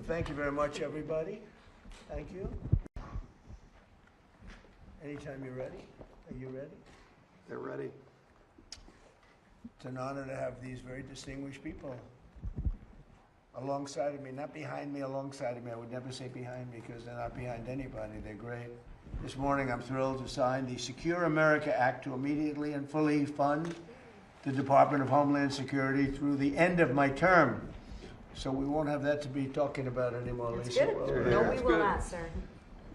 Thank you very much, everybody. Thank you. Anytime you're ready. Are you ready? They're ready. It's an honor to have these very distinguished people alongside of me, not behind me, alongside of me. I would never say behind me because they're not behind anybody. They're great. This morning, I'm thrilled to sign the Secure America Act to immediately and fully fund the Department of Homeland Security through the end of my term. So we won't have that to be talking about anymore, That's Lisa. good. Well, No, we will not, sir.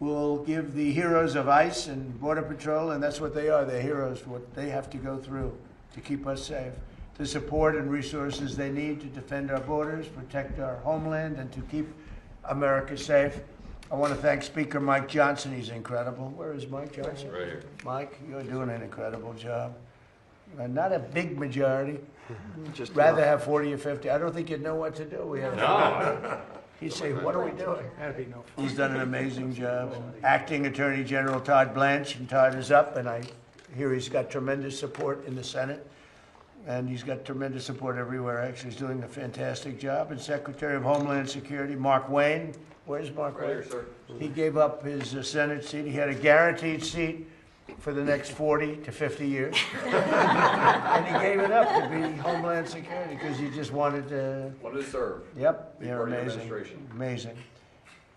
We'll give the heroes of ICE and Border Patrol, and that's what they are, they're heroes, what they have to go through to keep us safe, the support and resources they need to defend our borders, protect our homeland, and to keep America safe. I want to thank Speaker Mike Johnson. He's incredible. Where is Mike Johnson? Right here. Mike, you're doing an incredible job. Not a big majority. Just Rather enough. have 40 or 50. I don't think you'd know what to do. We have. No. He'd say, what are we doing? That'd be no fun. He's done an amazing job. Acting Attorney General Todd Blanche, and Todd is up, and I hear he's got tremendous support in the Senate, and he's got tremendous support everywhere. Actually, he's doing a fantastic job. And Secretary of Homeland Security, Mark Wayne. Where's Mark Wayne? Right here, sir. He gave up his Senate seat. He had a guaranteed seat for the next 40 to 50 years. And he gave it up to be Homeland Security because he just wanted to. Wanted to serve. Yep, Be they're part of the amazing. administration. Amazing.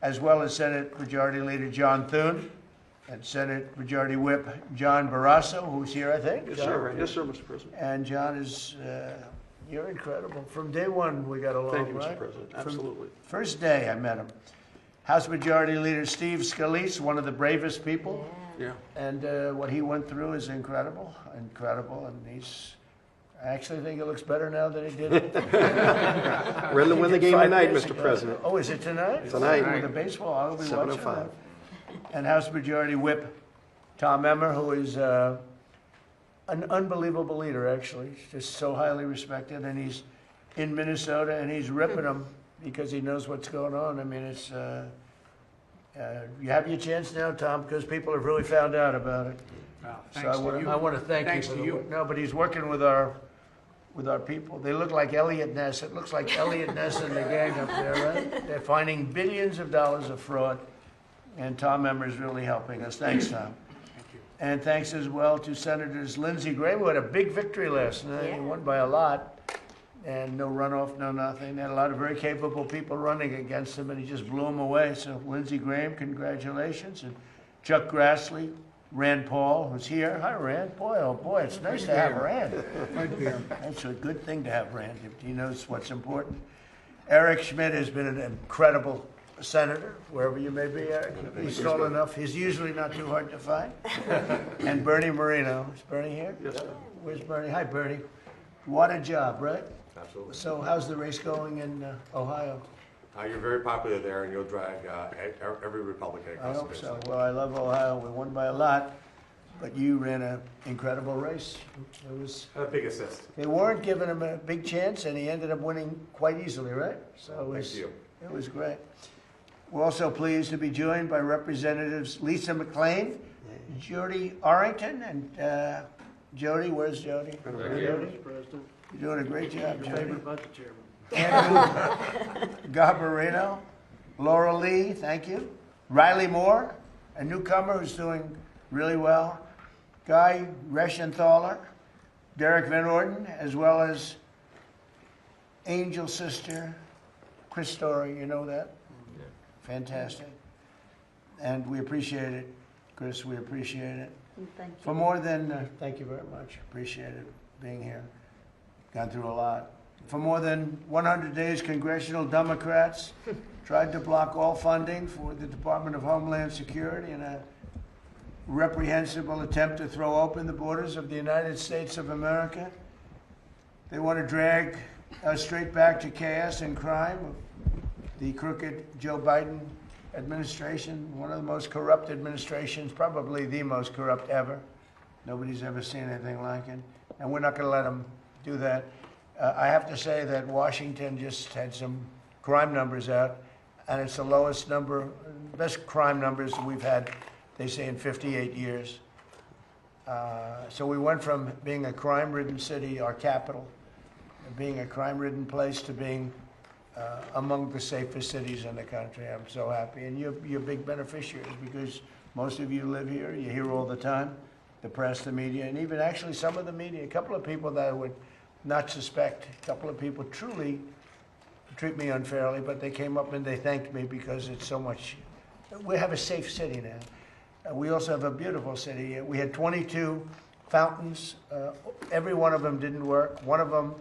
As well as Senate Majority Leader John Thune and Senate Majority Whip John Barrasso, who's here, I think. Yes, John? sir. Yes, sir, Mr. President. And John is, you're incredible. From day one, we got along, Thank you, right? Mr. President. From Absolutely. first day I met him. House Majority Leader Steve Scalise, one of the bravest people. Yeah. And what he went through is incredible, and I actually think it looks better now than he did. We're in the win the game 5 tonight, years Mr. ago. President. Oh, is it tonight? Tonight. With the baseball, I'll be watching 7:05. that. And House Majority Whip Tom Emmer, who is an unbelievable leader, actually. He's just so highly respected, and he's in Minnesota, and he's ripping them because he knows what's going on. I mean, it's you have your chance now, Tom, because people have really found out about it. Well, So thanks to you. I want to thank Thanks you for to the you. work. No, but he's working with our people. They look like Elliot Ness. It looks like Elliot Ness and the gang up there, right? They're finding billions of dollars of fraud, and Tom Emmer is really helping us. Thanks, Tom. Thank you. And thanks as well to Senators Lindsey Graham, who had a big victory last night. He Yeah. won by a lot, and no runoff, no nothing. They had a lot of very capable people running against him, and he just blew them away. So Lindsey Graham, congratulations. And Chuck Grassley, Rand Paul, who's here. Hi, Rand. Boy, oh boy, it's nice to have Rand. Right there. It's a good thing to have Rand. He knows what's important. Eric Schmidt has been an incredible senator, wherever you may be, Eric. He's tall enough. He's usually not too hard to find. And Bernie Moreno. Is Bernie here? Yes, sir. Where's Bernie? Hi, Bernie. What a job, right? Absolutely. So how's the race going in Ohio? You're very popular there, and you'll drag every Republican I across the hope finish so. line. Well, I love Ohio. We won by a lot, but you ran an incredible race. It was. A big assist. They weren't giving him a big chance, and he ended up winning quite easily, right? So Thank you. It was great. We're also pleased to be joined by Representatives Lisa McClain, Jody Arrington, and Jody, where's Jody? Jody? President. You're doing a great job, Jody. Favorite budget chairman. Andrew Garbarino, Laura Lee, thank you. Riley Moore, a newcomer who's doing really well. Guy Reschenthaler, Derek Van Orden, as well as Angel Sister Chris Story, you know that? Yeah. Fantastic. And we appreciate it, Chris, we appreciate it. Thank you. For more than, thank you very much, appreciate it being here. Gone through a lot. For more than 100 days, congressional Democrats tried to block all funding for the Department of Homeland Security in a reprehensible attempt to throw open the borders of the United States of America. They want to drag us straight back to chaos and crime of the crooked Joe Biden administration, one of the most corrupt administrations, probably the most corrupt ever. Nobody's ever seen anything like it. And we're not going to let them do that. I have to say that Washington just had some crime numbers out, and it's the lowest number, best crime numbers we've had, they say, in 58 years. So we went from being a crime-ridden city, our capital, being a crime-ridden place, to being among the safest cities in the country. I'm so happy. And you're big beneficiaries because most of you live here. You hear all the time, the press, the media, and even actually some of the media, a couple of people that I would not suspect, a couple of people truly treat me unfairly, but they came up and they thanked me because it's so much. We have a safe city now. We also have a beautiful city. We had 22 fountains. Every one of them didn't work. One of them,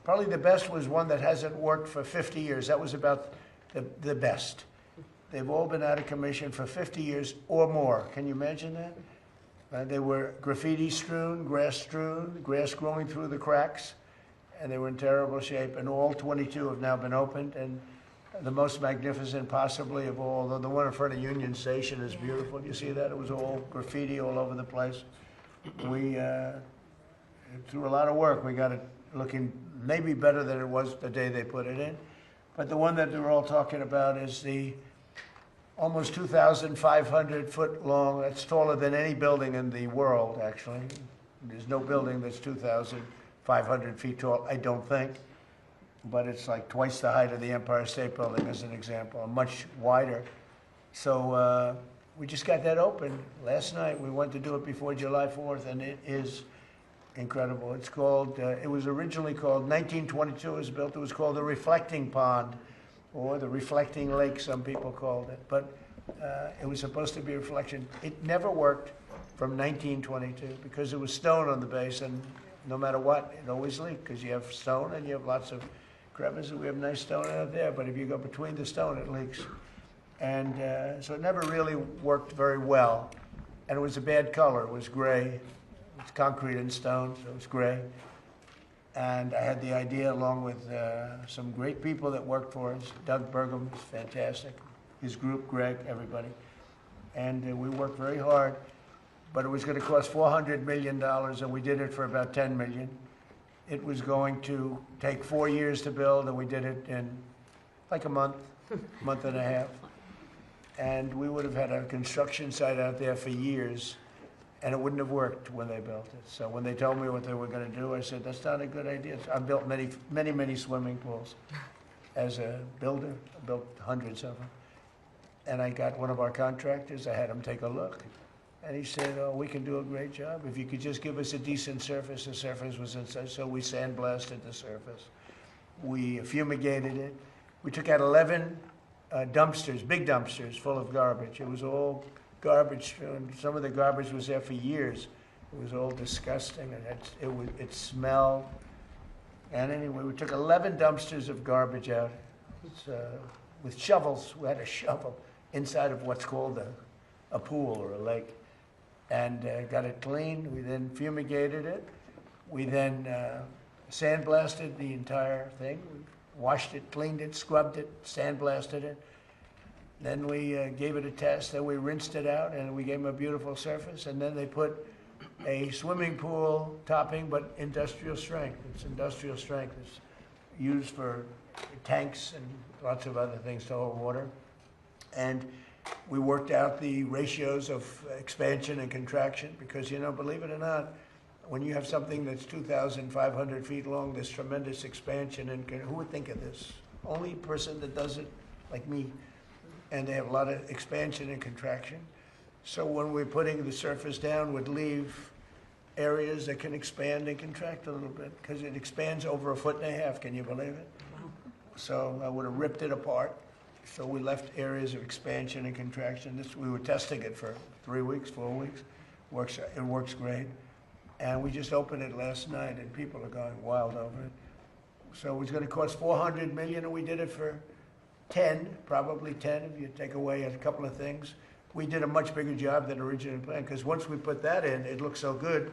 probably the best was one that hasn't worked for 50 years. That was about the best. They've all been out of commission for 50 years or more. Can you imagine that? They were graffiti strewn, grass growing through the cracks, and they were in terrible shape. And all 22 have now been opened, and the most magnificent possibly of all, the one in front of Union Station is beautiful. You see that? It was all graffiti all over the place. We, through a lot of work, we got it looking maybe better than it was the day they put it in. But the one that they're all talking about is the almost 2,500 foot long, that's taller than any building in the world, actually. There's no building that's 2,500 feet tall, I don't think. But it's like twice the height of the Empire State Building, as an example, much wider. So we just got that open last night. We went to do it before July 4th, and it is incredible. It's called, it was originally called, 1922 it was built, it was called the Reflecting Pond, or the Reflecting Lake, some people called it. But it was supposed to be a reflection. It never worked from 1922 because there was stone on the base, and no matter what, it always leaked because you have stone and you have lots of crevices. We have nice stone out there, but if you go between the stone, it leaks. And so it never really worked very well. And it was a bad color. It was gray. It's concrete and stone, so it was gray. And I had the idea, along with some great people that worked for us. Doug Burgum was fantastic. His group, Greg, everybody. And we worked very hard. But it was going to cost $400 million, and we did it for about $10 million. It was going to take 4 years to build, and we did it in like a month and a half. And we would have had a construction site out there for years, and it wouldn't have worked when they built it. So when they told me what they were going to do, I said, that's not a good idea. I've built many swimming pools as a builder. I built hundreds of them. And I got one of our contractors, I had him take a look. And he said, oh, we can do a great job. If you could just give us a decent surface. The surface was inside, so we sandblasted the surface. We fumigated it. We took out 11 dumpsters, big dumpsters, full of garbage. It was all garbage. Some of the garbage was there for years. It was all disgusting, and it smelled. And anyway, we took 11 dumpsters of garbage out with shovels. We had a shovel inside of what's called a pool or a lake, and got it clean. We then fumigated it. We then sandblasted the entire thing. We washed it, cleaned it, scrubbed it, sandblasted it. Then we gave it a test. Then we rinsed it out, and we gave them a beautiful surface. And then they put a swimming pool topping, but industrial strength. It's industrial strength. It's used for tanks and lots of other things to hold water. And we worked out the ratios of expansion and contraction because, you know, believe it or not, when you have something that's 2,500 feet long, there's tremendous expansion, and who would think of this? Only person that does it, like me. And they have a lot of expansion and contraction. So when we're putting the surface down, would leave areas that can expand and contract a little bit because it expands over 1.5 feet. Can you believe it? So I would have ripped it apart. So we left areas of expansion and contraction. We were testing it for 3 weeks, 4 weeks. It works great. And we just opened it last night, and people are going wild over it. So it was going to cost $400 million, and we did it for 10, probably 10, if you take away a couple of things. We did a much bigger job than originally planned, because once we put that in, it looked so good.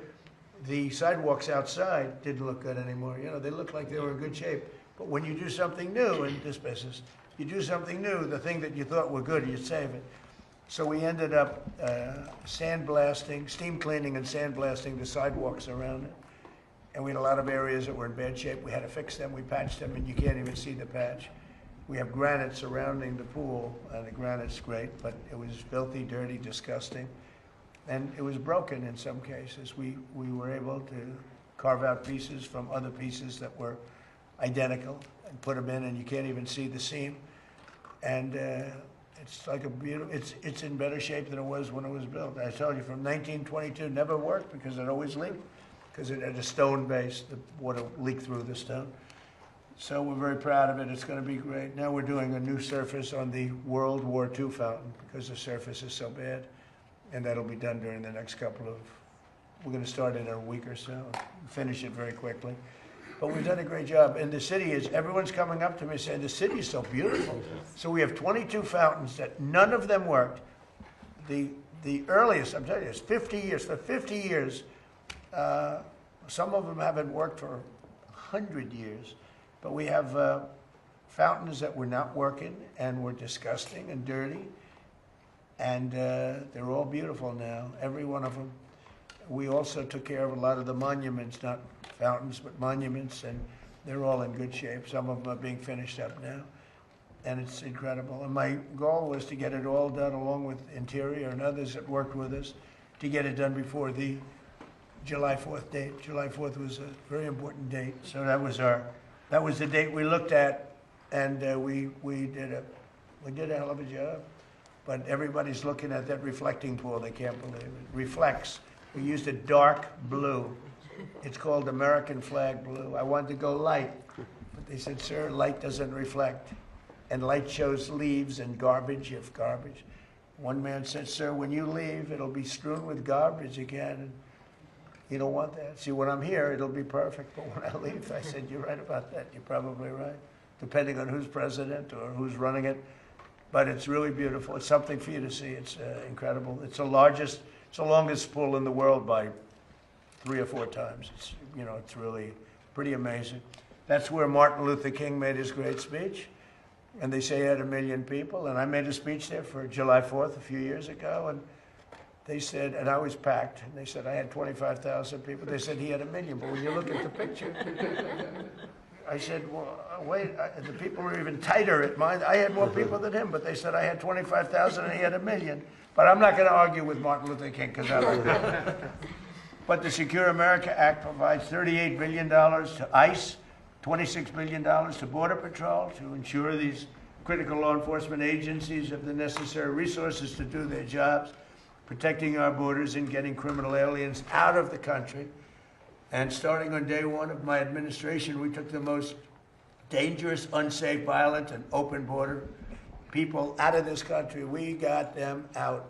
The sidewalks outside didn't look good anymore. You know, they looked like they were in good shape. But when you do something new in this business, you do something new, the thing that you thought were good, you save it. So we ended up sandblasting, steam cleaning and sandblasting the sidewalks around it. And we had a lot of areas that were in bad shape. We had to fix them. We patched them, and you can't even see the patch. We have granite surrounding the pool, and the granite's great, but it was filthy, dirty, disgusting. And it was broken in some cases. We were able to carve out pieces from other pieces that were identical, and put them in, and you can't even see the seam. And it's like a beautiful, it's in better shape than it was when it was built. I told you, from 1922, never worked because it always leaked, because it had a stone base, the water leaked through the stone. So we're very proud of it. It's going to be great. Now we're doing a new surface on the World War II fountain because the surface is so bad, and that'll be done during the next couple of, we're going to start in a week or so, finish it very quickly. But we've done a great job. And the city is, everyone's coming up to me saying, the city is so beautiful. So we have 22 fountains that none of them worked. The earliest, I'm telling you, is 50 years. For 50 years, some of them haven't worked for 100 years. But we have fountains that were not working and were disgusting and dirty. And they're all beautiful now, every one of them. We also took care of a lot of the monuments, not fountains, but monuments, and they're all in good shape. Some of them are being finished up now, and it's incredible. And my goal was to get it all done, along with Interior and others that worked with us, to get it done before the July 4th date. July 4th was a very important date, so that was the date we looked at, and we did a hell of a job. But everybody's looking at that reflecting pool. They can't believe it. Reflects. We used a dark blue. It's called American flag blue. I wanted to go light, but they said, sir, light doesn't reflect. And light shows leaves and garbage, if garbage. One man said, sir, when you leave, it'll be strewn with garbage again. And you don't want that. See, when I'm here, it'll be perfect. But when I leave, I said, you're right about that. You're probably right, depending on who's president or who's running it. But it's really beautiful. It's something for you to see. It's incredible. It's the longest pool in the world by 3 or 4 times. It's really pretty amazing. That's where Martin Luther King made his great speech. And they say he had 1 million people. And I made a speech there for July 4th a few years ago. And they said, and I was packed. And they said, I had 25,000 people. They said he had 1 million. But when you look at the picture, I said, well, wait, the people were even tighter at mine. I had more people than him, but they said I had 25,000 and he had 1 million. But I'm not going to argue with Martin Luther King because I like that. But the Secure America Act provides $38 billion to ICE, $26 billion to Border Patrol to ensure these critical law enforcement agencies have the necessary resources to do their jobs, protecting our borders and getting criminal aliens out of the country. And starting on day 1 of my administration, we took the most dangerous, unsafe, violent, and open border people out of this country. We got them out.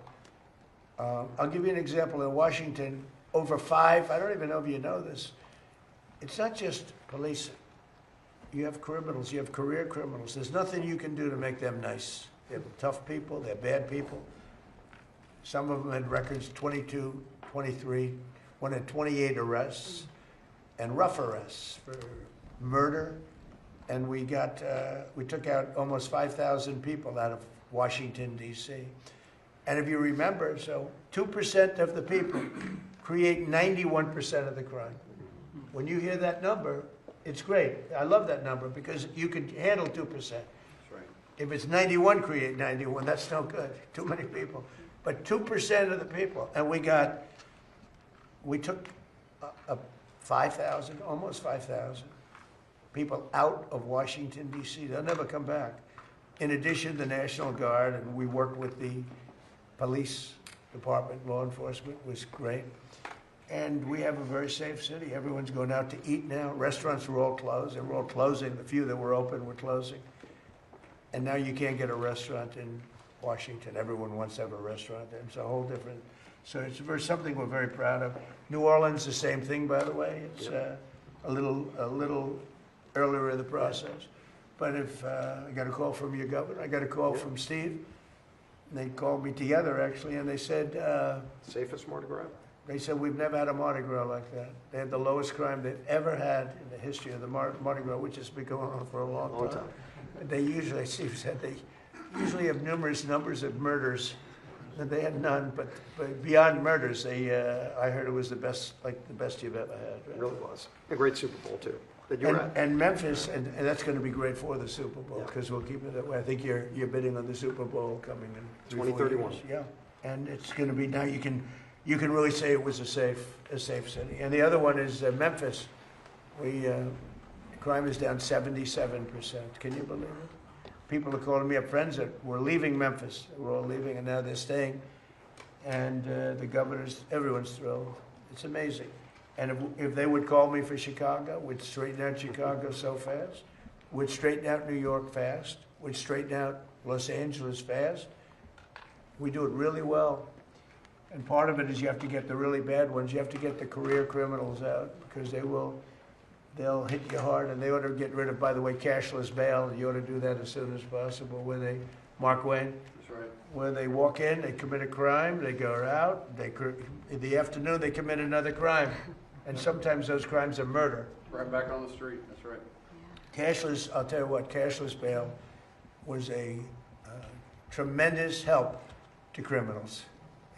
I'll give you an example. In Washington, over 5, I don't even know if you know this, it's not just police. You have criminals, you have career criminals. There's nothing you can do to make them nice. They're tough people, they're bad people. Some of them had records, 22, 23, one had 28 arrests and rough arrests for murder. And we took out almost 5,000 people out of Washington, D.C. And if you remember, so 2% of the people create 91% of the crime. When you hear that number, it's great. I love that number because you can handle 2%. That's right. If it's 91, create 91, that's no good. Too many people. But 2% of the people, and we took 5,000, almost 5,000 people out of Washington, D.C. They'll never come back. In addition, the National Guard, and we worked with the police department, law enforcement was great. And we have a very safe city. Everyone's going out to eat now. Restaurants were all closed. They were all closing. The few that were open were closing. And now you can't get a restaurant in Washington. Everyone wants to have a restaurant there. It's a whole different, so it's something we're very proud of. New Orleans, the same thing, by the way. It's a little earlier in the process. But if I got a call from your governor, I got a call from Steve. And they called me together, actually, and they said, Safest Mardi Gras? they said, we've never had a Mardi Gras like that. They had the lowest crime they've ever had in the history of the Mardi Gras, which has been going on for a long time. They usually, Steve said, they usually have numerous numbers of murders. And they had none, but beyond murders, I heard it was the best you've ever had. Right? It really was. A great Super Bowl, too, that you were at. And Memphis, and that's going to be great for the Super Bowl, because we'll keep it that way. I think you're bidding on the Super Bowl coming in 2031. Yeah, and it's going to be, now you can really say it was a safe city. And the other one is Memphis. Crime is down 77%. Can you believe it? People are calling me up, friends that were leaving Memphis. We're all leaving, and now they're staying. And the governor's, everyone's thrilled. It's amazing. And if they would call me for Chicago, we'd straighten out Chicago so fast. We'd straighten out New York fast. We'd straighten out Los Angeles fast. We do it really well. And part of it is you have to get the really bad ones. You have to get the career criminals out because they'll hit you hard, and they ought to get rid of, by the way, cashless bail. You ought to do that as soon as possible. Mark Wayne? That's right. Where they walk in, they commit a crime, they go out, in the afternoon they commit another crime. And sometimes those crimes are murder. Right back on the street, that's right. Cashless, I'll tell you what, cashless bail was a tremendous help to criminals.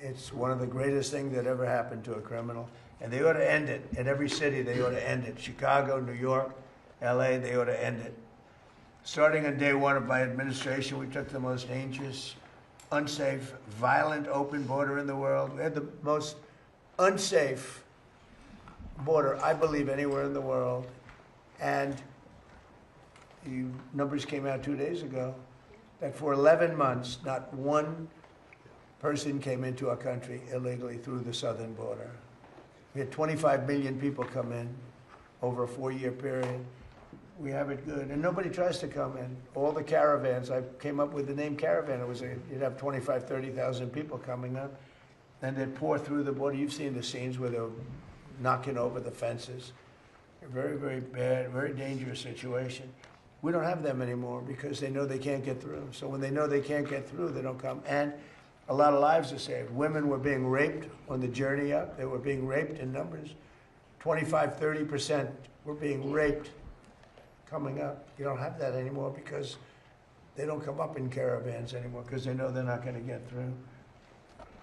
It's one of the greatest things that ever happened to a criminal. And they ought to end it. In every city, they ought to end it. Chicago, New York, LA, they ought to end it. Starting on day one of my administration, we took the most dangerous, unsafe, violent, open border in the world. We had the most unsafe border, I believe, anywhere in the world. And the numbers came out 2 days ago that for 11 months, not one person came into our country illegally through the southern border. We had 25 million people come in over a 4-year period. We have it good, and nobody tries to come in. All the caravans, I came up with the name caravan. You'd have 25, 30,000 people coming up, and they'd pour through the border. You've seen the scenes where they're knocking over the fences. A very, very bad, very dangerous situation. We don't have them anymore because they know they can't get through. So when they know they can't get through, they don't come. And a lot of lives are saved. Women were being raped on the journey up. They were being raped in numbers. 25, 30% were being raped coming up. You don't have that anymore because they don't come up in caravans anymore because they know they're not going to get through.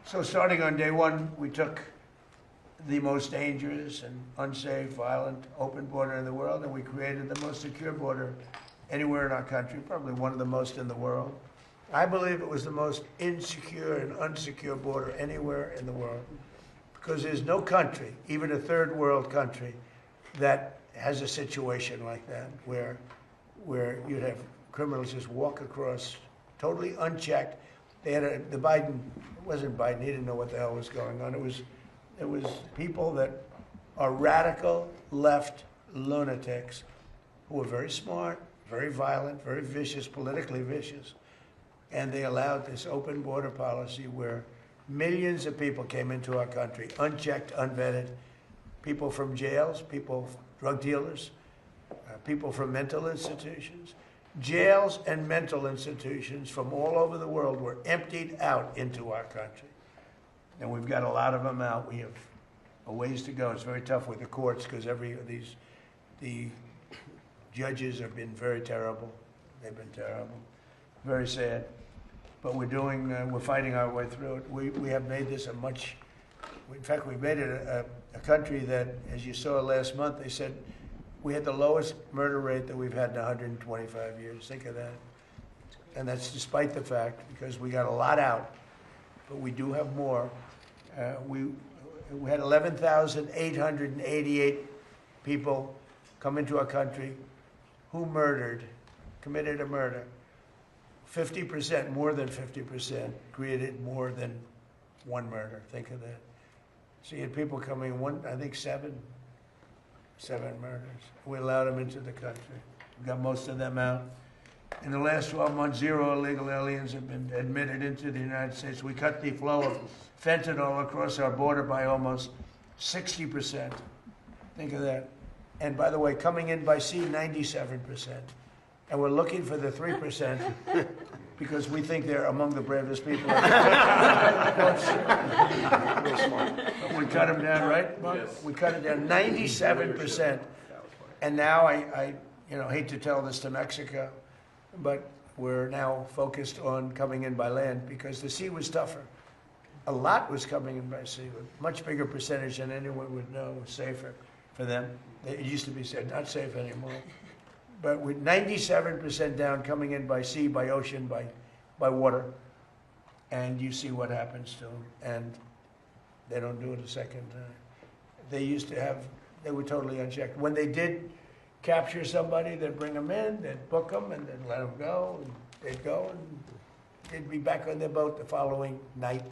So starting on day one, we took the most dangerous and unsafe, violent, open border in the world, and we created the most secure border anywhere in our country, probably one of the most in the world. I believe it was the most insecure and unsecure border anywhere in the world because there's no country, even a third world country, that has a situation like that where you'd have criminals just walk across totally unchecked. They had it wasn't Biden, he didn't know what the hell was going on. It was people that are radical left lunatics who were very smart, very violent, very vicious, politically vicious. And they allowed this open border policy where millions of people came into our country, unchecked, unvetted, people from jails, drug dealers, people from mental institutions. Jails and mental institutions from all over the world were emptied out into our country. And we've got a lot of them out. We have a ways to go. It's very tough with the courts because the judges have been very terrible. They've been terrible. Very sad. But we're fighting our way through it. We have made this in fact, we made it a country that, as you saw last month, they said we had the lowest murder rate that we've had in 125 years. Think of that. And that's despite the fact, because we got a lot out, but we do have more. We had 11,888 people come into our country who committed a murder. 50%, more than 50%, created more than one murder. Think of that. So you had people coming, I think seven murders. We allowed them into the country. We got most of them out. In the last 12 months, 0 illegal aliens have been admitted into the United States. We cut the flow of fentanyl across our border by almost 60%. Think of that. And by the way, coming in by sea, 97%. And we're looking for the 3% because we think they're among the bravest people. We cut them down, right, Mark? Yes. We cut it down 97%. And now I hate to tell this to Mexico, but we're now focused on coming in by land because the sea was tougher. A lot was coming in by sea, a much bigger percentage than anyone would know was safer for them. It used to be said, not safe anymore. But with 97% down coming in by sea, by ocean, by water, and you see what happens to them, and they don't do it a second time. They were totally unchecked. When they did capture somebody, they'd bring them in, they'd book them, and then let them go, and they'd go, and they'd be back on their boat the following night.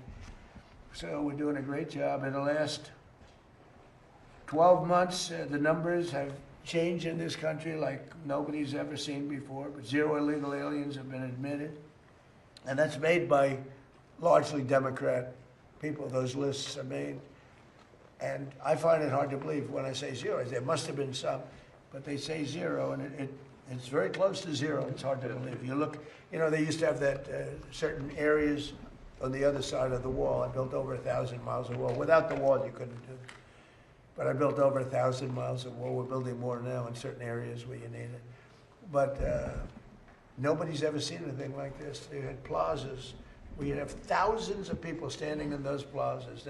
So we're doing a great job. In the last 12 months, the numbers have changed in this country like nobody's ever seen before, but 0 illegal aliens have been admitted. And that's made by largely Democrat people. Those lists are made. And I find it hard to believe when I say 0. There must have been some, but they say 0, and it's very close to 0. It's hard to believe. You look, they used to have that certain areas on the other side of the wall. I built over 1,000 miles of wall. Without the wall, you couldn't do it. But I built over 1,000 miles of wall. We're building more now in certain areas where you need it. But nobody's ever seen anything like this. They had plazas where you'd have thousands of people standing in those plazas.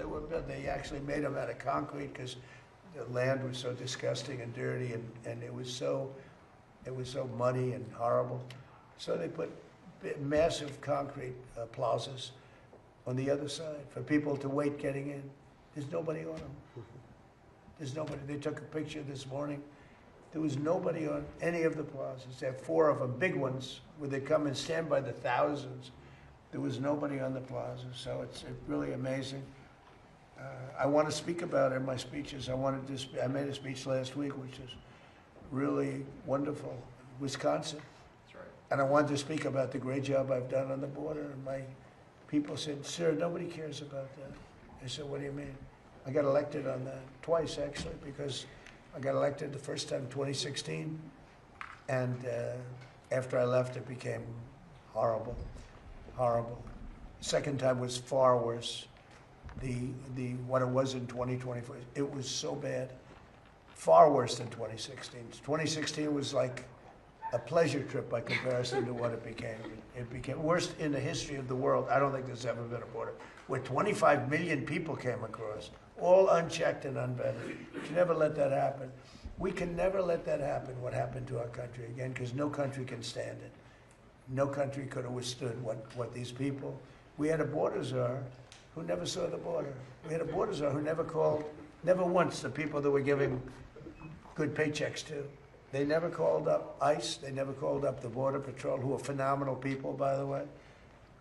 They actually made them out of concrete because the land was so disgusting and dirty, and it was so muddy and horrible. So they put massive concrete plazas on the other side for people to wait getting in. There's nobody on them. There's nobody. They took a picture this morning. There was nobody on any of the plazas. They have 4 of them, big ones, where they come and stand by the thousands. There was nobody on the plaza, so it's really amazing. I want to speak about it in my speeches. I made a speech last week, which is really wonderful. Wisconsin. That's right. And I wanted to speak about the great job I've done on the border. And my people said, "Sir, nobody cares about that." I said, "What do you mean?" I got elected on that twice, actually, because I got elected the first time, 2016, and after I left, it became horrible, horrible. Second time was far worse. What it was in 2024, it was so bad, far worse than 2016. 2016 was like a pleasure trip by comparison to what it became. It became worst in the history of the world. I don't think there's ever been a border where 25 million people came across, all unchecked and unvetted. You can never let that happen. We can never let that happen, what happened to our country again, because no country can stand it. No country could have withstood what these people. We had a border czar who never saw the border. We had a border czar who never called, never once, the people that were giving good paychecks to. They never called up ICE. They never called up the Border Patrol, who are phenomenal people, by the way.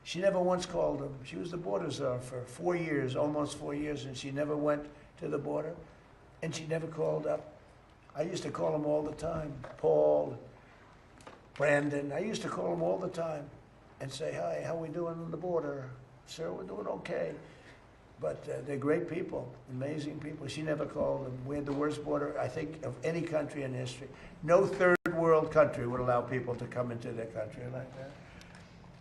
She never once called them. She was the border czar for 4 years, almost 4 years, and she never went to the border, and she never called up. I used to call them all the time, Paul, Brandon. I used to call them all the time and say, "Hi, how we doing on the border?" "Sir, we're doing okay." But they're great people, amazing people. She never called them. We had the worst border, I think, of any country in history. No third world country would allow people to come into their country like that.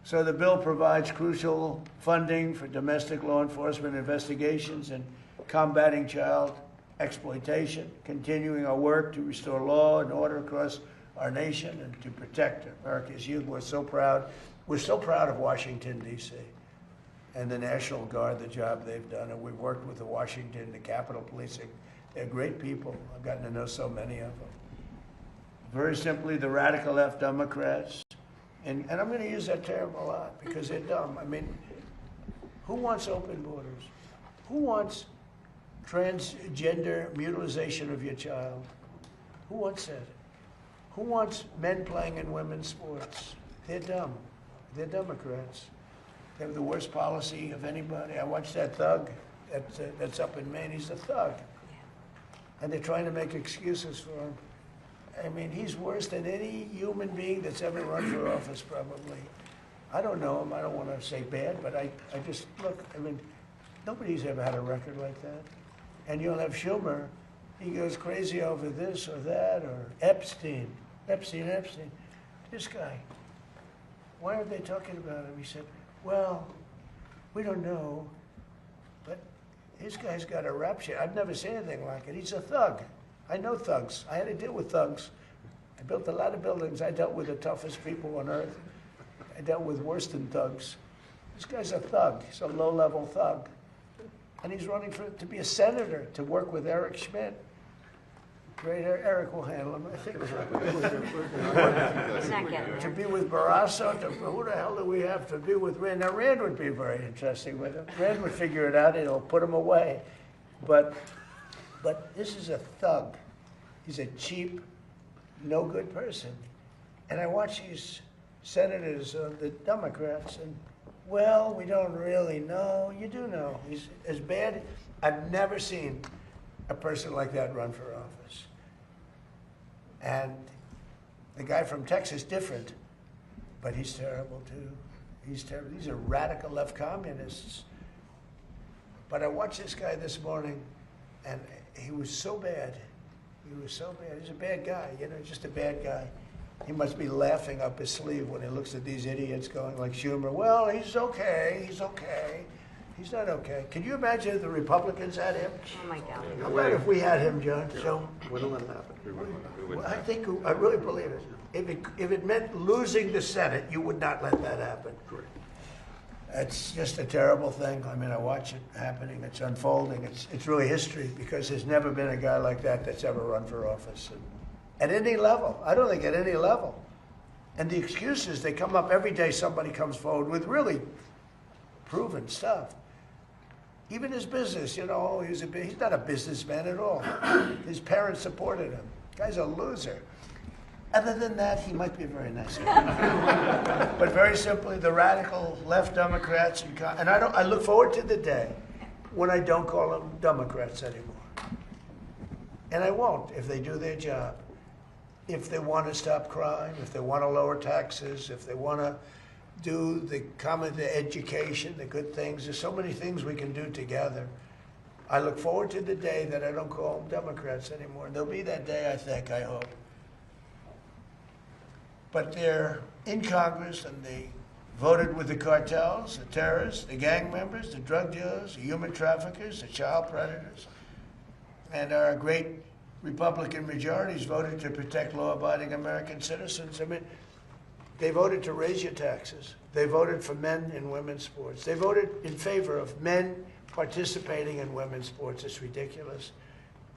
So the bill provides crucial funding for domestic law enforcement investigations and combating child exploitation, continuing our work to restore law and order across our nation and to protect America's youth. We're so proud. We're so proud of Washington, D.C. and the National Guard, the job they've done. And we've worked with the Washington, the Capitol Police. They're great people. I've gotten to know so many of them. Very simply, the radical left Democrats, and I'm going to use that term a lot because they're dumb. I mean, who wants open borders? Who wants transgender mutilization of your child? Who wants that? Who wants men playing in women's sports? They're dumb. They're Democrats. They have the worst policy of anybody. I watched that thug that's up in Maine. He's a thug. And they're trying to make excuses for him. I mean, he's worse than any human being that's ever run for office, probably. I don't know him. I don't want to say bad, but I just, look, I mean, nobody's ever had a record like that. And you'll have Schumer. He goes crazy over this or that, or Epstein. This guy. Why aren't they talking about him? He said, well, we don't know, but this guy's got a rap sheet. I've never seen anything like it. He's a thug. I know thugs. I had to deal with thugs. I built a lot of buildings. I dealt with the toughest people on earth. I dealt with worse than thugs. This guy's a thug. He's a low-level thug. And he's running to be a senator, to work with Eric Schmidt. Great, Eric will handle him, I think. To be with Barrasso, who the hell do we have to be with Rand? Now, Rand would be very interesting with him. Rand would figure it out, it'll put him away. But this is a thug. He's a cheap, no good person. And I watch these senators, the Democrats, and, well, we don't really know. You do know. He's as bad. I've never seen a person like that run for office. And the guy from Texas, different, but he's terrible too. He's terrible. These are radical left communists. But I watched this guy this morning, and he was so bad. He was so bad. He's a bad guy, just a bad guy. He must be laughing up his sleeve when he looks at these idiots going like Schumer, well, he's okay, he's okay. He's not okay. Can you imagine if the Republicans had him? Oh my God. How about if we had him, John? So, Wouldn't let it happen. well, I really believe it. If it meant losing the Senate, you would not let that happen. Correct. It's just a terrible thing. I mean, I watch it happening. It's unfolding. It's really history because there's never been a guy like that that's ever run for office. At any level. I don't think at any level. And the excuses, they come up every day. Somebody comes forward with really proven stuff. Even his business, he's not a businessman at all. His parents supported him. Guy's a loser. Other than that, he might be a very nice guy. But very simply, the radical left Democrats, and I look forward to the day when I don't call them Democrats anymore. And I won't if they do their job. If they want to stop crime, if they want to lower taxes, if they want to do the education, the good things. There's so many things we can do together. I look forward to the day that I don't call them Democrats anymore. And there'll be that day, I think, I hope. But they're in Congress and they voted with the cartels, the terrorists, the gang members, the drug dealers, the human traffickers, the child predators. And our great Republican majorities voted to protect law-abiding American citizens. I mean, they voted to raise your taxes. They voted for men in women's sports. They voted in favor of men participating in women's sports. It's ridiculous.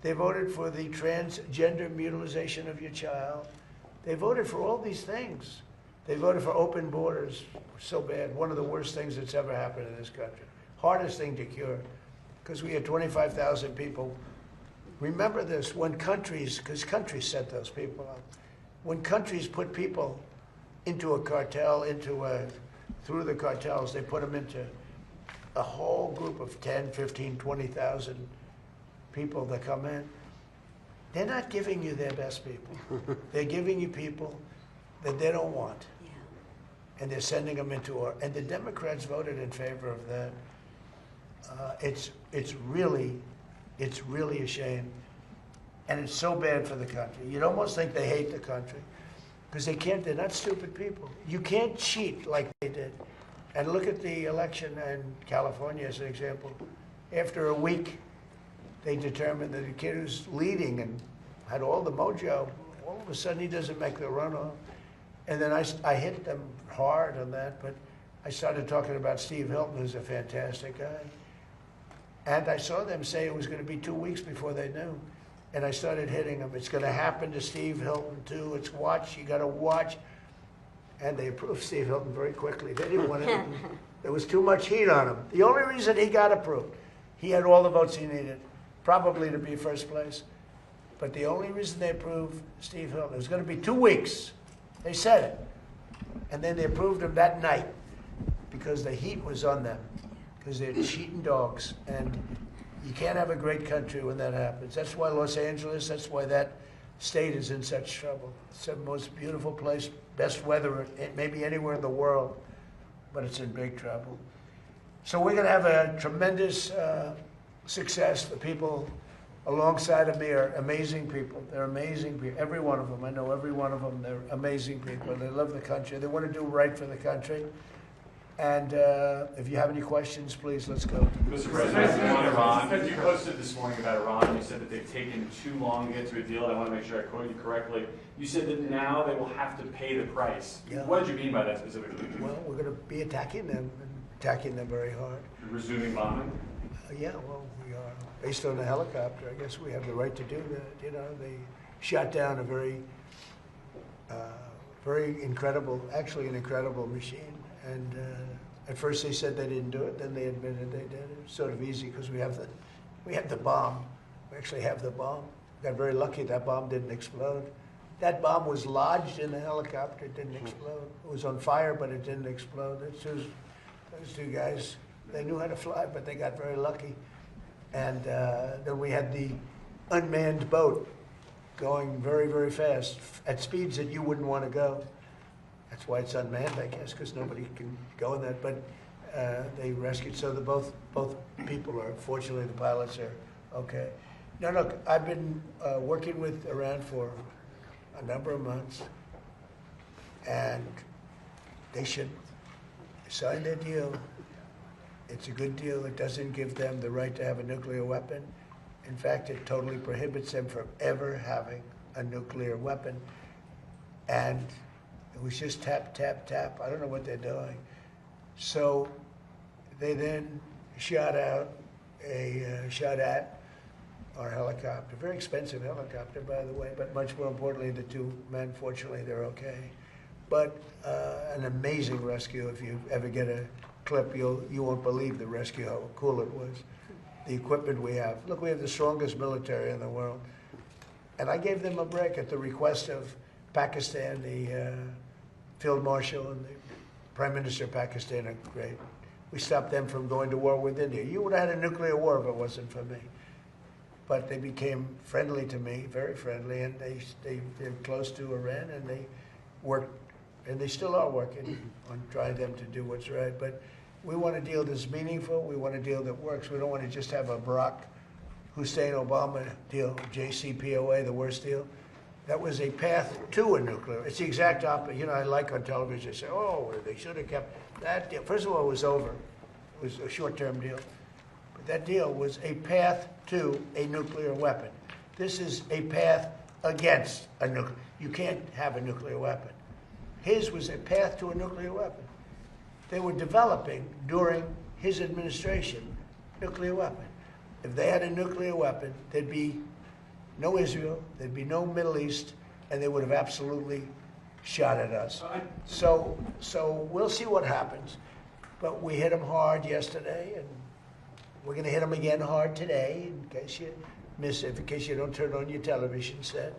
They voted for the transgender mutilization of your child. They voted for all these things. They voted for open borders. So bad. One of the worst things that's ever happened in this country. Hardest thing to cure. Because we had 25,000 people. Remember this, when countries, because countries set those people up, when countries put people into a cartel, through the cartels, they put them into a whole group of 10, 15, 20,000 people that come in. They're not giving you their best people. They're giving you people that they don't want. Yeah. And they're sending them and the Democrats voted in favor of that. It's really a shame. And it's so bad for the country. You'd almost think they hate the country. Because they're not stupid people. You can't cheat like they did. And look at the election in California as an example. After a week, they determined that the kid who's leading and had all the mojo, all of a sudden he doesn't make the runoff. And then I hit them hard on that, but I started talking about Steve Hilton, who's a fantastic guy. And I saw them say it was going to be 2 weeks before they knew. And I started hitting them. It's going to happen to Steve Hilton too. You got to watch. And they approved Steve Hilton very quickly. They didn't want it. There was too much heat on him. The only reason he got approved, he had all the votes he needed, probably to be first place. But the only reason they approved Steve Hilton, it was going to be 2 weeks. They said it. And then they approved him that night because the heat was on them, because they're cheating dogs. And you can't have a great country when that happens. That's why Los Angeles, that's why that state is in such trouble. It's the most beautiful place, best weather maybe anywhere in the world, but it's in big trouble. So we're going to have a tremendous success. The people alongside of me are amazing people. They're amazing people. Every one of them. I know every one of them. They're amazing people. They love the country. They want to do right for the country. And if you have any questions, please, let's go. Mr. President, on Iran, you posted this morning about Iran. You said that they've taken too long to get to a deal. I want to make sure I quote you correctly. You said that now they will have to pay the price. Yeah. What did you mean by that specifically? Well, we're going to be attacking them very hard. Resuming bombing? Yeah, well, we are. Based on the helicopter, I guess we have the right to do that. You know, they shot down a very incredible, actually an incredible machine. And at first they said they didn't do it, then they admitted they did it. It was sort of easy because we have the bomb. We actually have the bomb. Got very lucky that bomb didn't explode. That bomb was lodged in the helicopter, it didn't explode. It was on fire, but it didn't explode. Those two guys, they knew how to fly, but they got very lucky. And then we had the unmanned boat going very, very fast at speeds that you wouldn't want to go. That's why it's unmanned, I guess, because nobody can go in that. But they rescued, so both people are, fortunately, the pilots are okay. Now, look, I've been working with Iran for a number of months, and they should sign their deal. It's a good deal. It doesn't give them the right to have a nuclear weapon. In fact, it totally prohibits them from ever having a nuclear weapon. And it was just tap, tap, tap. I don't know what they're doing. So they then shot at our helicopter. Very expensive helicopter, by the way, but much more importantly, the two men, fortunately, they're okay. But an amazing rescue. If you ever get a clip, you won't believe the rescue, how cool it was. The equipment we have. Look, we have the strongest military in the world. And I gave them a break at the request of Pakistan, the Field Marshal and the Prime Minister of Pakistan are great. We stopped them from going to war with India. You would have had a nuclear war if it wasn't for me. But they became friendly to me, very friendly, and they're close to Iran, and they worked, and they still are working on trying them to do what's right. But we want a deal that's meaningful. We want a deal that works. We don't want to just have a Barack Hussein Obama deal, JCPOA, the worst deal. That was a path to a nuclear. It's the exact opposite. You know, I like on television, they say, oh, they should have kept that deal. First of all, it was over. It was a short-term deal. But that deal was a path to a nuclear weapon. This is a path against a nuclear. You can't have a nuclear weapon. His was a path to a nuclear weapon. They were developing, during his administration, nuclear weapon. If they had a nuclear weapon, there'd be no Israel, there'd be no Middle East, and they would have absolutely shot at us. So we'll see what happens. But we hit them hard yesterday, and we're going to hit them again hard today, in case you miss it, in case you don't turn on your television set.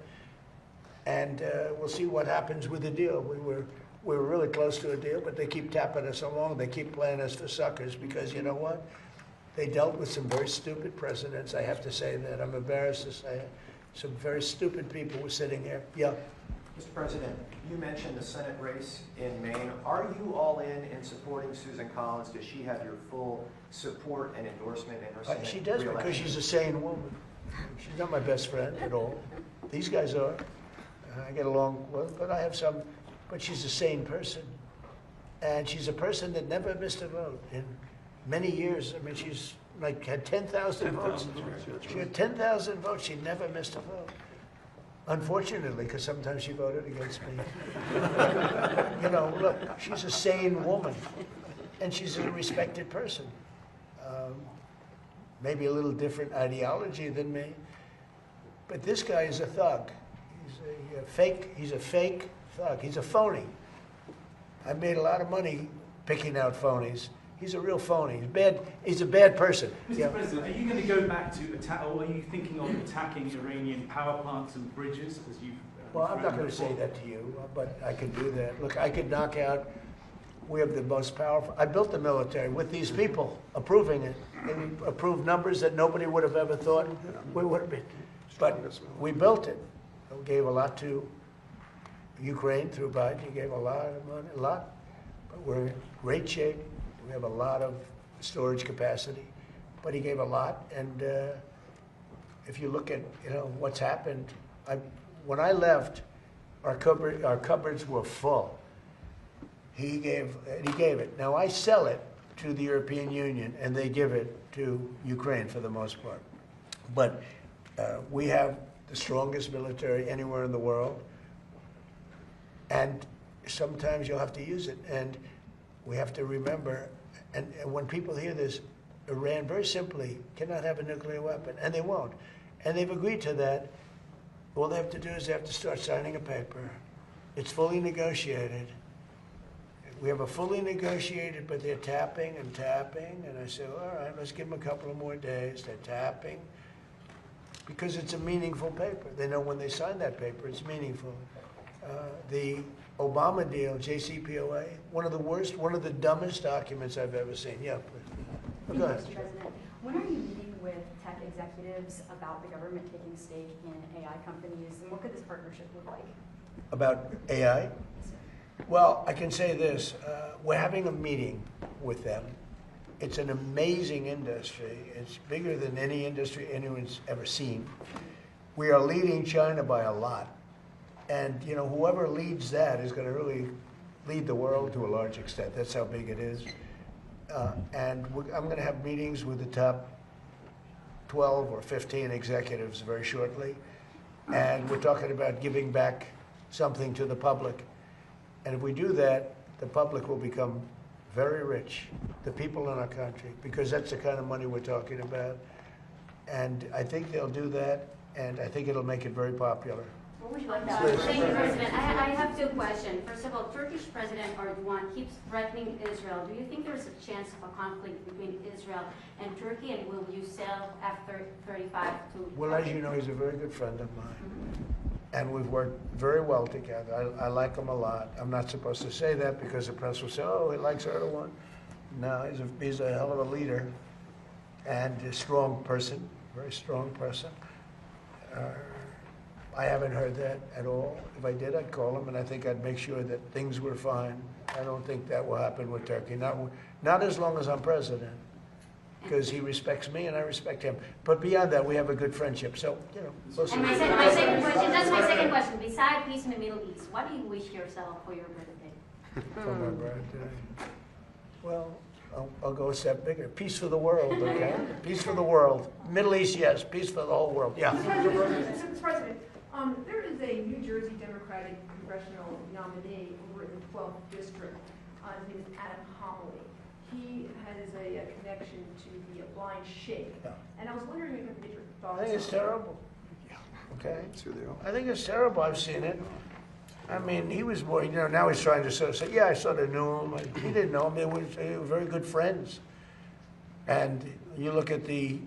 And we'll see what happens with the deal. We were really close to a deal, but they keep tapping us along. They keep playing us for suckers because, you know what? They dealt with some very stupid presidents. I have to say that. I'm embarrassed to say it. Some very stupid people were sitting here. Yeah. Mr. President, you mentioned the Senate race in Maine. Are you all in supporting Susan Collins? Does she have your full support and endorsement in her Senate She does, re-election? because she's a sane woman. She's not my best friend at all. These guys are. I get along well, but I have some. But she's a sane person. And she's a person that never missed a vote in many years. I mean, she's like had 10,000 votes. She had 10,000 votes. She never missed a vote. Unfortunately, because sometimes she voted against me. You know, look, she's a sane woman, and she's a respected person. Maybe a little different ideology than me, but this guy is a thug. He's a fake. He's a fake thug. He's a phony. I made a lot of money picking out phonies. He's a real phony. He's bad. He's a bad person. Mr. President, are you going to go back to attack, or are you thinking of attacking Iranian power plants and bridges, as you've? Well, I'm not going to say that to you, but I could do that. Look, I could knock out. We have the most powerful. I built the military with these people approving it. They approved numbers that nobody would have ever thought we would have been. But we built it. We gave a lot to Ukraine through Biden. He gave a lot of money, a lot. But we're in great shape. We have a lot of storage capacity. But he gave a lot. And if you look at what's happened, when I left, our cupboards were full. He gave it. Now I sell it to the European Union, and they give it to Ukraine for the most part. But we have the strongest military anywhere in the world, and sometimes you'll have to use it. And we have to remember, and when people hear this, Iran very simply cannot have a nuclear weapon, and they won't. And they've agreed to that. All they have to do is they have to start signing a paper. It's fully negotiated. We have a fully negotiated, but they're tapping and tapping. And I said, all right, let's give them a couple of more days. They're tapping. because it's a meaningful paper. They know when they sign that paper, it's meaningful. The Obama deal, JCPOA, one of the worst, one of the dumbest documents I've ever seen. Yeah, please. Thank Go you, ahead. Mr. President. When are you meeting with tech executives about the government taking stake in AI companies, and what could this partnership look like? About AI? Well, I can say this. We're having a meeting with them. It's an amazing industry. It's bigger than any industry anyone's ever seen. We are leading China by a lot. And, you know, whoever leads that is going to really lead the world to a large extent. That's how big it is. I'm going to have meetings with the top 12 or 15 executives very shortly. And we're talking about giving back something to the public. And if we do that, the public will become very rich, the people in our country, because that's the kind of money we're talking about. And I think they'll do that, and I think it'll make it very popular. What would you like to Thank you, President. I have two questions. First of all, Turkish President Erdogan keeps threatening Israel. Do you think there is a chance of a conflict between Israel and Turkey, and will you sell F-35 to Well, as you know, he's a very good friend of mine. And we've worked very well together. I like him a lot. I'm not supposed to say that because the press will say, oh, he likes Erdogan. No, he's a hell of a leader and a strong person, very strong person. I haven't heard that at all. If I did, I'd call him, and I think I'd make sure that things were fine. I don't think that will happen with Turkey, not as long as I'm president, because he respects me and I respect him. But beyond that, we have a good friendship. So, you know, we'll see. And my second question, that's my second question. Besides peace in the Middle East, what do you wish yourself for your birthday? For my birthday. Well, I'll go a step bigger. Peace for the world, okay? Peace for the world. Middle East, yes. Peace for the whole world. Yeah. Mr. President, there is a New Jersey Democratic congressional nominee over in the 12th district. His name is Adam Homily. He has a connection to the blind sheikh. Yeah. And I was wondering if you could get your thoughts I think it's on that. terrible. Okay? I think it's terrible. I've seen it. I mean, he was more, you know, now he's trying to sort of say, yeah, I sort of knew him. He didn't know him. They were very good friends. And you look at you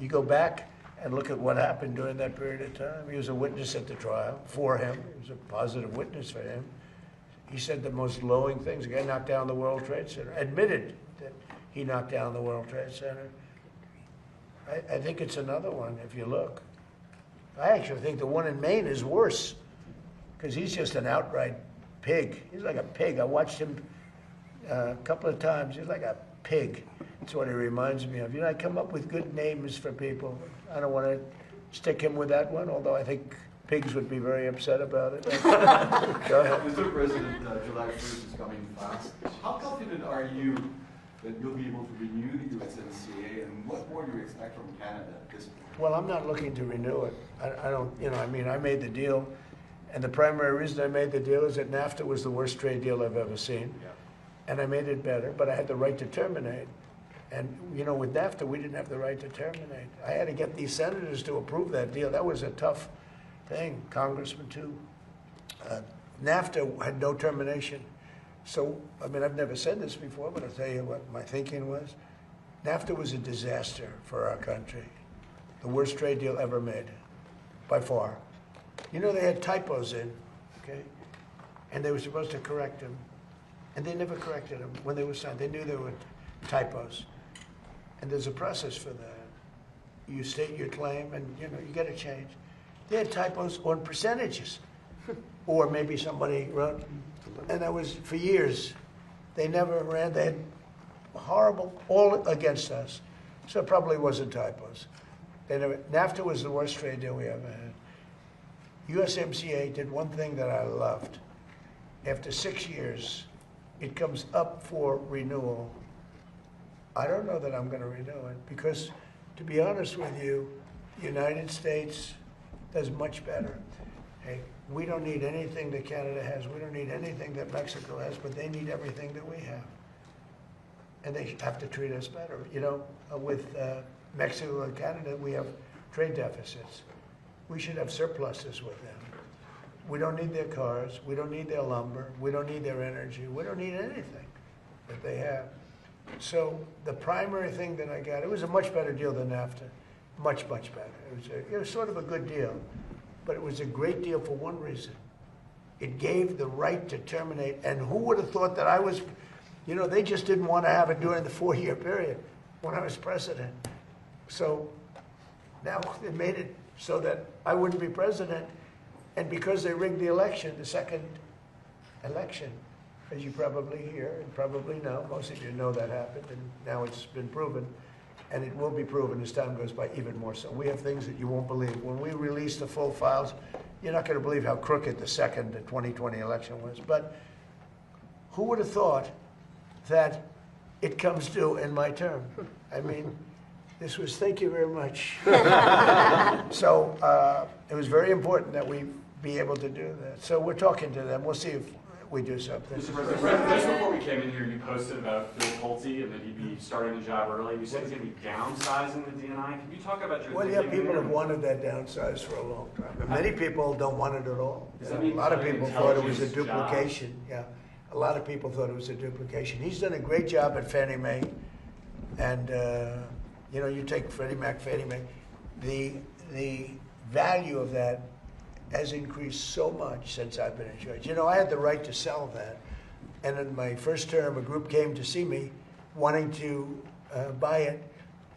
go back and look at what happened during that period of time. He was a witness at the trial for him. He was a positive witness for him. He said the most glowing things. The guy knocked down the World Trade Center, admitted that he knocked down the World Trade Center. I think it's another one, if you look. I actually think the one in Maine is worse, because he's just an outright pig. He's like a pig. I watched him a couple of times. He's like a pig. That's what he reminds me of. You know, I come up with good names for people. I don't want to stick him with that one, although I think pigs would be very upset about it. Go ahead. Mr. President, July 1st is coming fast. How confident are you that you'll be able to renew the USMCA, and what more do you expect from Canada at this point? Well, I'm not looking to renew it. I don't, you know, I mean, I made the deal, and the primary reason I made the deal is that NAFTA was the worst trade deal I've ever seen. Yeah. And I made it better, but I had the right to terminate. And, you know, with NAFTA, we didn't have the right to terminate. I had to get these senators to approve that deal. That was a tough thing, congressmen too. NAFTA had no termination. So, I mean, I've never said this before, but I'll tell you what my thinking was. NAFTA was a disaster for our country. The worst trade deal ever made, by far. You know, they had typos in, okay? And they were supposed to correct them. And they never corrected them when they were signed. They knew there were typos. And there's a process for that. You state your claim and, you know, you get a change. They had typos on percentages. Or maybe somebody wrote, and that was for years. They never ran, they had horrible, all against us. So it probably wasn't typos. They never, NAFTA was the worst trade deal we ever had. USMCA did one thing that I loved. After 6 years, it comes up for renewal. I don't know that I'm going to renew it because, to be honest with you, the United States does much better. Hey, we don't need anything that Canada has. We don't need anything that Mexico has, but they need everything that we have. And they have to treat us better. You know, with Mexico and Canada, we have trade deficits. We should have surpluses with them. We don't need their cars. We don't need their lumber. We don't need their energy. We don't need anything that they have. So the primary thing that I got, it was a much better deal than NAFTA. much better. It was sort of a good deal, but it was a great deal for one reason. It gave the right to terminate, and who would have thought that I was, they just didn't want to have it during the 4-year period when I was president. So now it made it so that I wouldn't be president, and because they rigged the election, the second election, as you probably hear and probably know, most of you know that happened, and now it's been proven, and it will be proven as time goes by even more so. We have things that you won't believe. When we release the full files, you're not going to believe how crooked the 2020 election was. But who would have thought that it comes due in my term? I mean, this was, thank you very much. So it was very important that we be able to do that. So we're talking to them. We'll see if we do something. Mr. President, just before we came in here, you posted about Bill Pulte and that he'd be starting the job early. You said he's going to be downsizing the DNI. Can you talk about your Well, yeah, thinking people there? have wanted that downsized for a long time. And many people don't want it at all. Does that A mean lot of cutting people thought it was a intelligence jobs? duplication. Yeah, a lot of people thought it was a duplication. He's done a great job at Fannie Mae, and you take Freddie Mac, Fannie Mae. The value of that has increased so much since I've been in charge. I had the right to sell that, and in my first term, a group came to see me, wanting to buy it.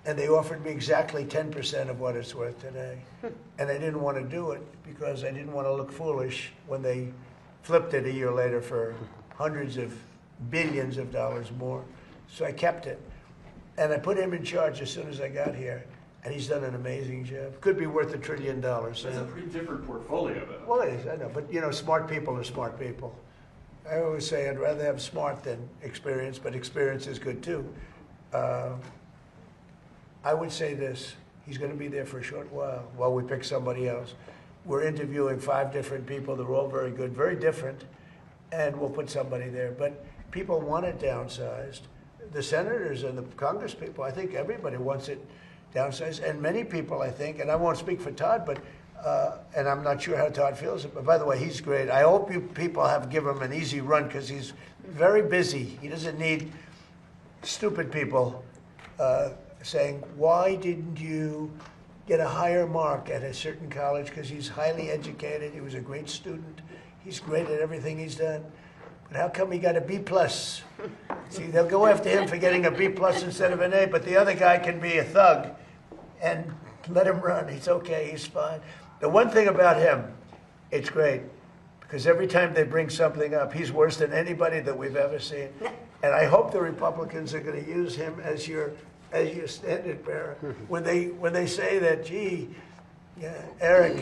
And they offered me exactly 10% of what it's worth today. And I didn't want to do it because I didn't want to look foolish when they flipped it a year later for hundreds of billions of dollars more. So I kept it. And I put him in charge as soon as I got here. And he's done an amazing job. Could be worth $1 trillion. That's a pretty different portfolio, though. Well, it is, I know. But, smart people are smart people. I always say I'd rather have smart than experience, but experience is good too. I would say this, he's going to be there for a short while we pick somebody else. We're interviewing 5 different people. They're all very good, very different, and we'll put somebody there. But people want it downsized. The senators and the Congress people, I think everybody wants it downsized. And many people, I think, and I won't speak for Todd, but and I'm not sure how Todd feels. But by the way, he's great. I hope you people have given him an easy run because he's very busy. He doesn't need stupid people saying, why didn't you get a higher mark at a certain college? Because he's highly educated. He was a great student. He's great at everything he's done. But how come he got a B+? See, they'll go after him for getting a B+ instead of an A, but the other guy can be a thug and let him run. He's okay. He's fine. The one thing about him, it's great, because every time they bring something up, he's worse than anybody that we've ever seen. And I hope the Republicans are going to use him as your standard bearer. When they say that, gee, Eric,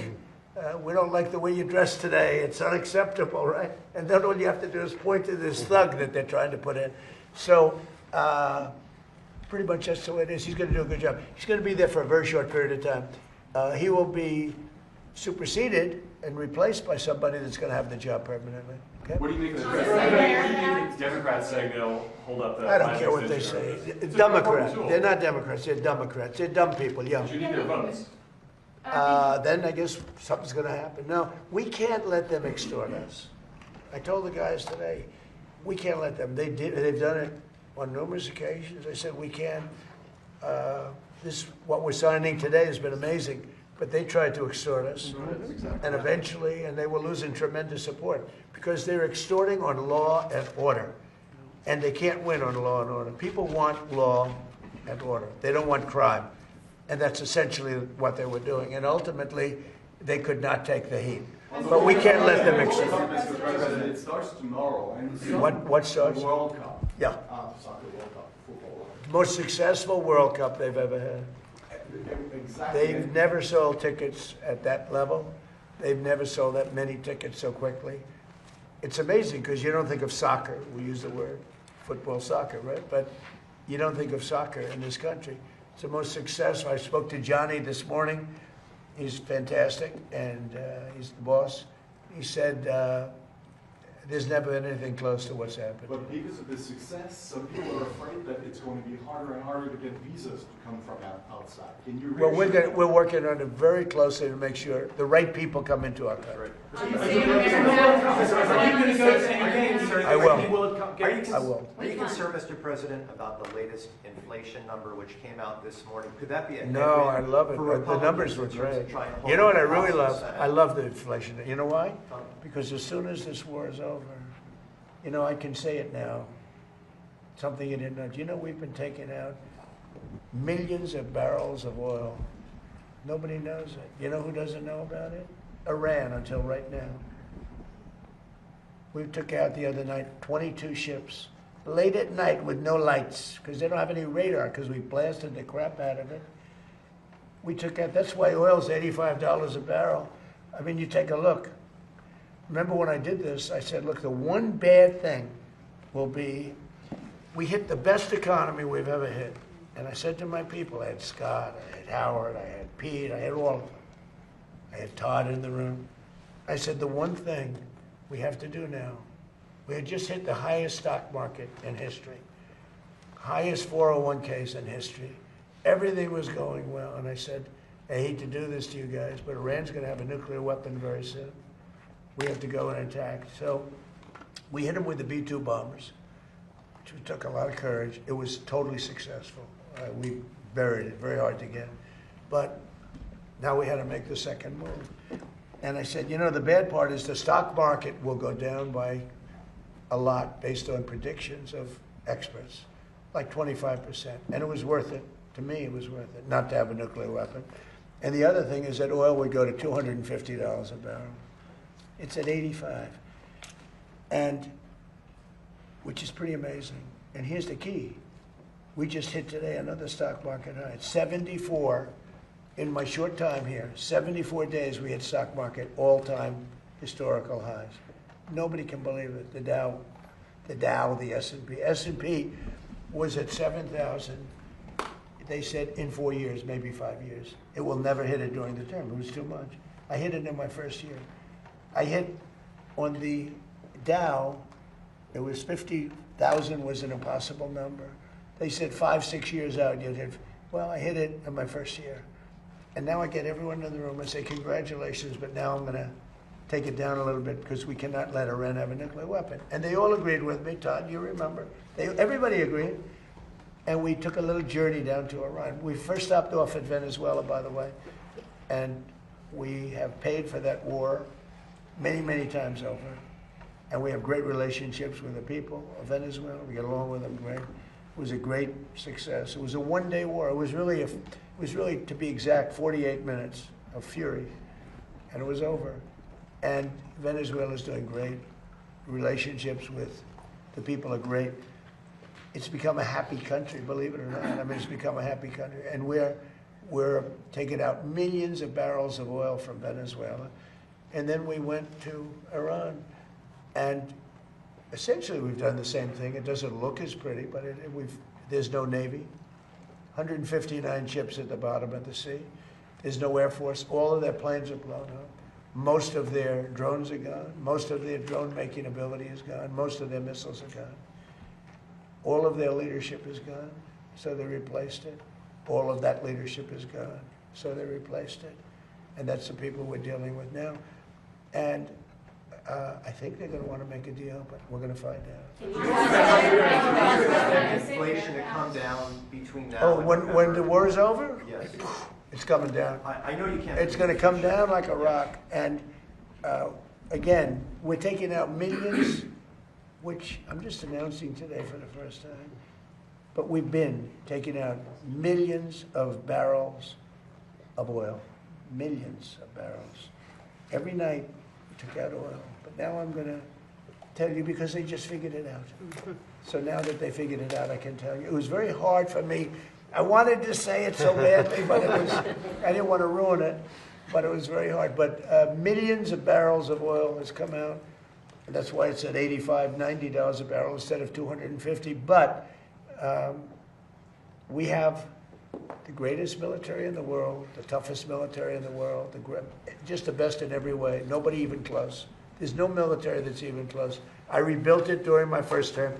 we don't like the way you dress today. It's unacceptable, right? And then all you have to do is point to this thug that they're trying to put in. So pretty much that's the way it is. He's going to do a good job. He's going to be there for a very short period of time. He will be superseded and replaced by somebody that's going to have the job permanently. Okay? What do you make of the Democrats saying they'll hold up the... I don't care what they say. Democrats. They're not Democrats. They're Democrats. They're dumb people, yeah. But you need their votes. Then I guess something's going to happen. No, we can't let them extort us. I told the guys today, we can't let them. They've done it on numerous occasions. I said we can. What we're signing today has been amazing, but they tried to extort us, and eventually, and they were losing tremendous support because they're extorting on law and order, and they can't win on law and order. People want law and order. They don't want crime. And that's essentially what they were doing. And ultimately, they could not take the heat. But we can't let them extort. Mr. President, it starts tomorrow. And What starts? The World Cup. Yeah. Soccer World Cup, football. Most successful World Cup they've ever had. Exactly. They've never sold tickets at that level. They've never sold that many tickets so quickly. It's amazing because you don't think of soccer. We use the word football, soccer, right? But you don't think of soccer in this country. It's the most successful. I spoke to Johnny this morning. He's fantastic, and he's the boss. He said there's never been anything close to what's happened. But because of the success, some people are afraid that it's going to be harder and harder to get visas to come from outside. Can you Well, reassure we're working on it very closely to make sure the right people come into our country. Are you going to go to any games? I will. I will. Are you concerned, Mr. President, about the latest inflation number which came out this morning? Could that be a No, I headwind love it. for The Republicans numbers were in terms of great. trying to hold You know what I on to really the love? Senate? I love the inflation. You know why? Because as soon as this war is over, you know, I can say it now. Something you didn't know. Do you know we've been taking out millions of barrels of oil? Nobody knows it. You know who doesn't know about it? Iran until right now. We took out the other night 22 ships late at night with no lights because they don't have any radar because we blasted the crap out of it. We took out, that's why oil's $85 a barrel. I mean, you take a look. Remember when I did this, I said, look, the one bad thing will be we hit the best economy we've ever hit. And I said to my people, I had Scott, I had Howard, I had Pete, I had all of them. I had Todd in the room. I said, the one thing we have to do now, we had just hit the highest stock market in history, highest 401ks in history. Everything was going well. And I said, I hate to do this to you guys, but Iran's going to have a nuclear weapon very soon. We have to go and attack. So we hit them with the B-2 bombers, which took a lot of courage. It was totally successful. We buried it, very hard to get. But now we had to make the second move. And I said, you know, the bad part is the stock market will go down by a lot based on predictions of experts, like 25%. And it was worth it. To me, it was worth it, not to have a nuclear weapon. And the other thing is that oil would go to $250 a barrel. It's at 85, and which is pretty amazing. And here's the key. We just hit today another stock market high. 74, in my short time here, 74 days we hit stock market all-time historical highs. Nobody can believe it. The Dow, the S&P. S&P was at 7,000. They said in 4 years, maybe 5 years. It will never hit it during the term. It was too much. I hit it in my first year. I hit on the Dow, it was 50,000 was an impossible number. They said 5, 6 years out you'd hit. Well, I hit it in my first year. And now I get everyone in the room and say, congratulations, but now I'm going to take it down a little bit because we cannot let Iran have a nuclear weapon. And they all agreed with me, Todd, you remember. Everybody agreed. And we took a little journey down to Iran. We first stopped off at Venezuela, by the way, and we have paid for that war many, many times over. And we have great relationships with the people of Venezuela. We get along with them great. It was a great success. It was a one-day war. It was really, to be exact, 48 minutes of fury, and it was over. And Venezuela is doing great. Relationships with the people are great. It's become a happy country, believe it or not. I mean, it's become a happy country. And we're taking out millions of barrels of oil from Venezuela. And then we went to Iran. And essentially, we've done the same thing. It doesn't look as pretty, but there's no Navy. 159 ships at the bottom of the sea. There's no Air Force. All of their planes are blown up. Most of their drones are gone. Most of their drone-making ability is gone. Most of their missiles are gone. All of their leadership is gone, so they replaced it. All of that leadership is gone, so they replaced it. And that's the people we're dealing with now. And I think they're going to want to make a deal, but we're going to find out. Inflation to come down between now Oh, and when the war is over? Yes. It's coming down. I know you can't. It's going to come down like a rock. And again, we're taking out millions, which I'm just announcing today for the first time. But we've been taking out millions of barrels of oil. Millions of barrels. Every night we took out oil. But now I'm going to tell you because they just figured it out. So now that they figured it out, I can tell you. It was very hard for me. I wanted to say it so badly, but I didn't want to ruin it. But it was very hard. But millions of barrels of oil has come out. And that's why it's at $85, $90 a barrel instead of $250. But we have the greatest military in the world, the toughest military in the world, just the best in every way. Nobody even close. There's no military that's even close. I rebuilt it during my first term.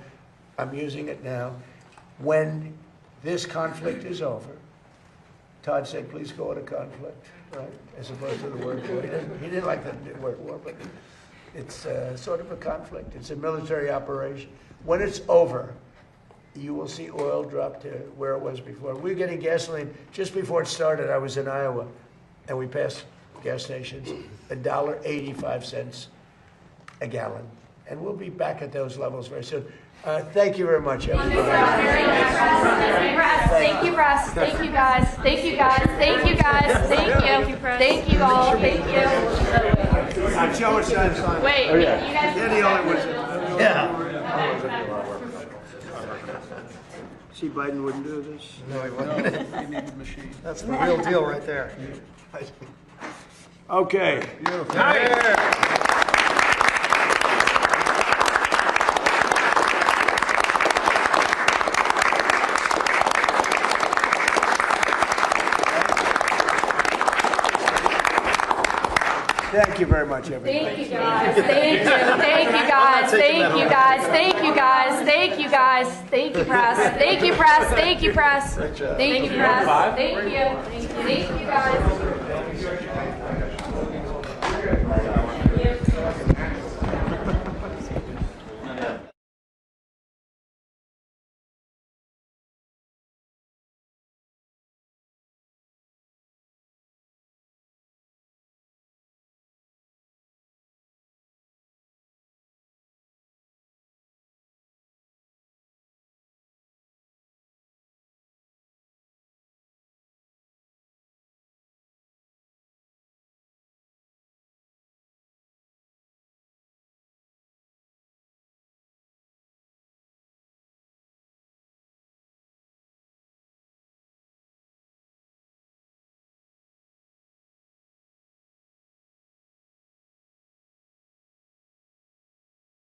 I'm using it now. when this conflict is over, Todd said, please call it a conflict, right, as opposed to the word war. He didn't like the word war, but it's sort of a conflict. It's a military operation. When it's over, you will see oil drop to where it was before. We were getting gasoline just before it started. I was in Iowa, and we passed gas stations, $1.85 a gallon. And we'll be back at those levels very soon. Thank you very much, everybody. Thank you, press. Thank you, guys. Thank you, guys. Thank you, guys. Thank you. Thank you all. Thank you. Joe is not signing. Wait, you guys. Yeah, the only one. Yeah. See, Biden wouldn't do this. No, he wouldn't. You need a machine. That's the real deal right there. Okay. Thank you very much, everybody. Thank you, guys. Thank you. Thank you, guys. Thank you, guys. Thank you, guys. Thank you, guys. Thank you, press. Thank you, press. Thank you, press. Thank you, press. Thank you. Thank you, guys.